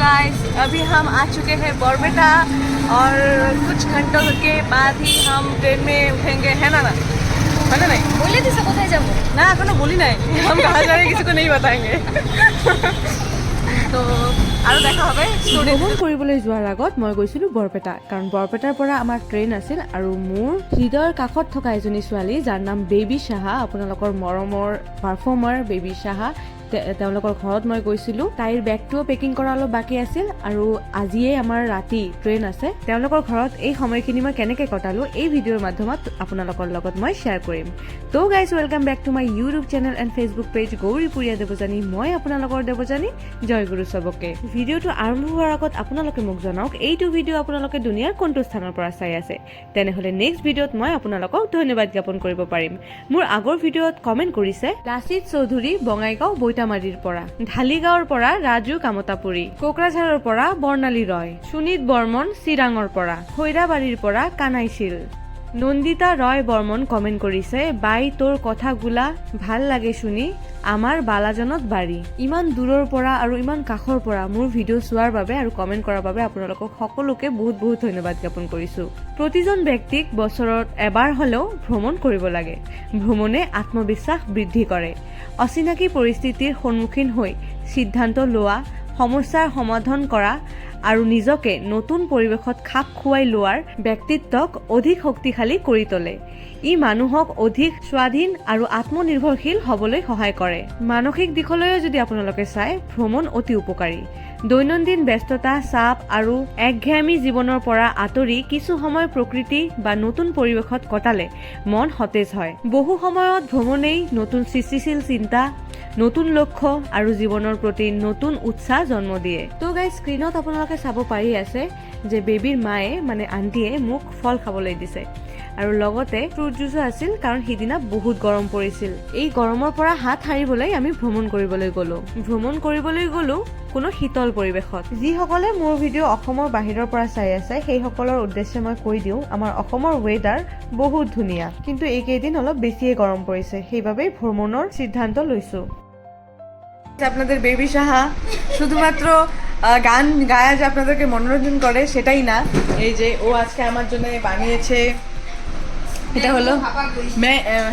Guys अभी हम आ चुके हैं बरपेटा और कुछ घंटों के बाद ही हम ट्रेन में उठेंगे है ना है ना नहीं बोले थे सब কোথায় যাব ना एखोनो बोली नहीं हम कहाँ जा रहे हैं किसी को नहीं बताएंगे तो আৰু দেখা হবে ভ্ৰমণ কৰিবলৈ যোৱাৰ আগত মই গৈছিলোঁ বৰপেটা কাৰণ বৰপেটাৰ পৰা আমাৰ ট্ৰেইন আছিল আৰু মোৰ হৃদয়ৰ কাষত থকা এজনী ছোৱালী যাৰ নাম বেবী সাহা আপোনালোকৰ মৰমৰ পাৰফৰ্মাৰ বেবী সাহা তেওঁলোকৰ ঘৰত মই গৈছিলোঁ তাইৰ বেগটোও পেকিং কৰা অলপ বাকী আছিল আৰু আজিয়ে আমাৰ ৰাতি ট্ৰেইন আছে তেওঁলোকৰ ঘৰত এই সময়খিনি মই কেনেকৈ কটালো এই ভিডিঅ'ৰ মাধ্যমত আপোনালোকৰ লগত মই শ্বেয়াৰ কৰিম তো guys welcome back to my YouTube channel and Facebook page গৌৰীপুৰীয়া দেৱজানী মই আপোনালোকৰ দেৱজানী জয়গুৰু চবকে ভিডিঅ'টো আৰম্ভ হোৱাৰ আগত আপোনালোকে মোক জনাওক এইটো ভিডিঅ' আপোনালোকে দুনিয়াৰ কোনটো স্থানৰ পৰা চাই আছে তেনেহ'লে নেক্সট ভিডিঅ'ত মই আপোনালোকক ধন্যবাদ জ্ঞাপন কৰিব পাৰিম মোৰ আগৰ ভিডিঅ'ত কমেণ্ট কৰিছে লাচিত চৌধুৰী বঙাইগাঁও বৈতামাৰীৰ পৰা ঢালিগাঁৱৰ পৰা ৰাজু কামতাপুৰী কোকৰাঝাৰৰ পৰা বৰ্ণালী ৰয় সুনীত বৰ্মন চিৰাঙৰ পৰা খৈৰাবাৰীৰ পৰা কানাইছিল নন্দিতা ৰয় বৰ্মন কমেণ্ট কৰিছে বাই তোৰ কথাগুলা ভাল লাগে শুনি আমাৰ বালাজনত বাৰী ইমান দূৰৰ পৰা আৰু ইমান কাষৰ পৰা মোৰ ভিডিঅ' চোৱাৰ বাবে আৰু কমেণ্ট কৰাৰ বাবে আপোনালোকক সকলোকে বহুত বহুত ধন্যবাদ জ্ঞাপন কৰিছোঁ প্ৰতিজন ব্যক্তিক বছৰত এবাৰ হ'লেও ভ্ৰমণ কৰিব লাগে ভ্ৰমণে আত্মবিশ্বাস বৃদ্ধি কৰে অচিনাকি পৰিস্থিতিৰ সন্মুখীন হৈ সিদ্ধান্ত লোৱা সমস্যাৰ সমাধান কৰা আৰু নিজকে নতুন পৰিৱেশত খাপ খুৱাই লোৱাৰ ব্যক্তিত্বক অধিক শক্তিশালী কৰি তোলে ই মানুহক অধিক স্বাধীন আৰু আত্মনিৰ্ভৰশীল হ'বলৈ সহায় কৰে মানসিক দিশলৈও যদি আপোনালোকে চাই ভ্ৰমণ অতি উপকাৰী দৈনন্দিন ব্যস্ততা চাপ আৰু একঘেয়ামী জীৱনৰ পৰা আঁতৰি কিছু সময় প্ৰকৃতি বা নতুন পৰিৱেশত কটালে মন সতেজ হয় বহু সময়ত ভ্ৰমণেই নতুন সৃষ্টিশীল চিন্তা নতুন লক্ষ্য আৰু জীৱনৰ প্ৰতি নতুন উৎসাহ জন্ম দিয়ে তো গাইজ স্ক্ৰীনত আপোনালোকে চাব পাৰি আছে যে বেবীৰ মায়ে মানে আণ্টিয়ে মোক ফল খাবলৈ দিছে আৰু লগতে ফ্ৰুট জুচো আছিল কাৰণ সিদিনা বহুত গৰম পৰিছিল এই গৰমৰ পৰা হাত সাৰিবলৈ আমি ভ্ৰমণ কৰিবলৈ গ'লো কোনো শীতল পৰিৱেশত যিসকলে মোৰ ভিডিঅ' অসমৰ বাহিৰৰ পৰা চাই আছে সেইসকলৰ উদ্দেশ্যে মই কৈ দিওঁ আমাৰ অসমৰ ৱেডাৰ বহুত ধুনীয়া কিন্তু এইকেইদিন অলপ বেছিয়ে গৰম পৰিছে সেইবাবেই ভ্ৰমণৰ সিদ্ধান্ত লৈছো আপনাদের বেবি সাহা শুধুমাত্র গান গায়া যে আপনাদেরকে মনোরঞ্জন করে সেটাই না এই যে ও আজকে আমার জন্য বানিয়েছে এটা হলো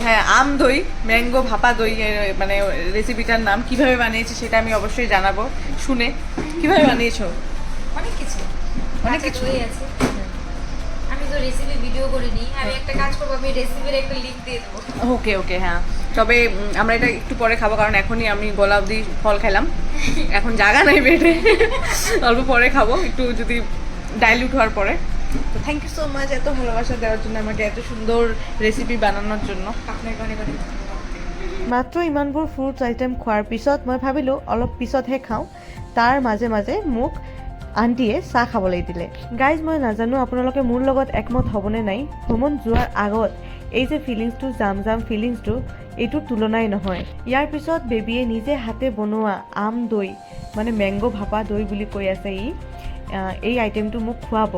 হ্যাঁ আম দই ম্যাঙ্গো ভাপা দই মানে রেসিপিটার নাম কিভাবে বানিয়েছে সেটা আমি অবশ্যই জানাবো শুনে কিভাবে বানিয়েছো অনেক কিছু আছে আমি তো রেসিপি ভিডিও করিনি আমি একটা কাজ করব আমি রেসিপির একটা লিংক দিয়ে দেবো ওকে হ্যাঁ তবে আমরা এটা একটু পরে খাবো কারণ এখনই আমি গোলা অবধি ফল খেলাম এখন জায়গা নেই পেটে অল্প পরে খাবো একটু যদি ডাইলিউট হওয়ার পরে তো থ্যাংক ইউ সো মাচ এত ভালোবাসা দেওয়ার জন্য আমাকে এত সুন্দর ৰেচিপি বানানোৰ জন্য আপনাকে অনেক অনেক মাত্ৰ ইমানবোৰ ফ্ৰুটছ আইটেম খোৱাৰ পিছত মই ভাবিলোঁ অলপ পিছতহে খাওঁ তাৰ মাজে মাজে মোক আণ্টিয়ে চাহ খাবলৈ দিলে গাইজ মই নাজানো আপোনালোকে মোৰ লগত একমত হ'বনে নাই ভ্ৰমণ যোৱাৰ আগত এই যে ফিলিংছটো জাম ফিলিংছটো এইটোৰ তুলনাই নহয় ইয়াৰ পিছত বেবীয়ে নিজে হাতে বনোৱা আম দৈ মানে মেংগো ভাপা দৈ বুলি কৈ আছে এই আইটেমটো মোক খুৱাব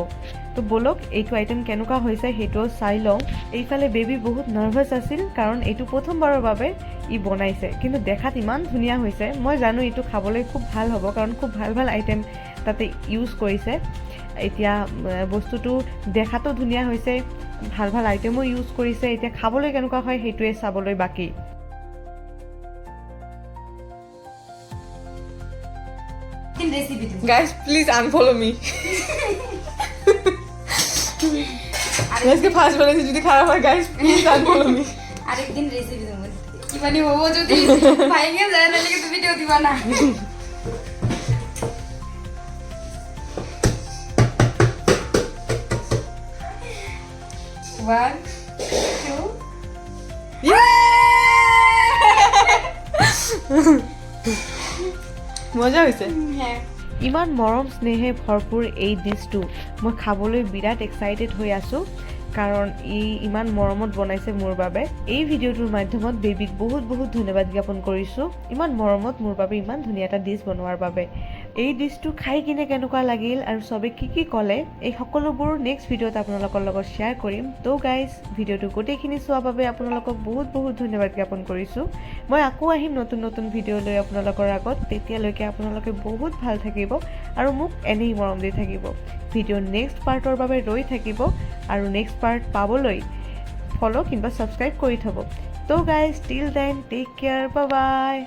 তো বলক এইটো আইটেম কেনেকুৱা হৈছে সেইটোও চাই লওঁ এইফালে বেবী বহুত নাৰ্ভাছ আছিল কাৰণ এইটো প্ৰথমবাৰৰ বাবে ই বনাইছে কিন্তু দেখাত ইমান ধুনীয়া হৈছে মই জানো এইটো খাবলৈ খুব ভাল হ'ব কাৰণ খুব ভাল আইটেম তাতে ইউজ কৰিছে এতিয়া বস্তুটো দেখাতো ধুনীয়া হৈছে ভাল আইটেমো ইউজ কৰিছে এতিয়া খাবলৈ কেনেকুৱা হয় সেইটোৱে চাবলৈ বাকী রেসিপি দেবো গাইজ প্লিজ আনফলো মি আজকে ফার্স্ট বলেছি যদি খারাপ হয় গাইজ প্লিজ আনফলো মি আরেকদিন রেসিপি দেবো কি মানে ও যদি ভাইঙ্গে যায় না কিন্তু ভিডিও দিবা না One, two. মজা হৈছে হ্যাঁ ইমান মৰম স্নেহে ভৰপূৰ এই ডিছটো মই খাবলৈ বিৰাট এক্সাইটেড হৈ আছোঁ কাৰণ ই ইমান মৰমত বনাইছে মোৰ বাবে এই ভিডিঅ'টোৰ মাধ্যমত বেবীক বহুত ধন্যবাদ জ্ঞাপন কৰিছোঁ ইমান মৰমত মোৰ বাবে ইমান ধুনীয়া এটা ডিছ বনোৱাৰ বাবে এই ডিছটো খাই কিনে কেনেকুৱা লাগিল আৰু চবে কি ক'লে এই সকলোবোৰ নেক্সট ভিডিঅ'ত আপোনালোকৰ লগত শ্বেয়াৰ কৰিম। তো গাইজ ভিডিঅ'টো গোটেইখিনি চোৱাৰ বাবে আপোনালোকক বহুত বহুত ধন্যবাদ জ্ঞাপন কৰিছোঁ। মই আকৌ আহিম নতুন নতুন ভিডিঅ' লৈ আপোনালোকৰ আগত। তেতিয়ালৈকে আপোনালোকে বহুত ভাল থাকিব আৰু মোক এনেই মৰম দি থাকিব। ভিডিঅ'ৰ নেক্সট পাৰ্টৰ বাবে ৰৈ থাকিব আৰু নেক্সট পাৰ্ট পাবলৈ ফ'ল' কিংবা ছাবস্ক্ৰাইব কৰি থ'ব। তো guys till then take care, bye বাই।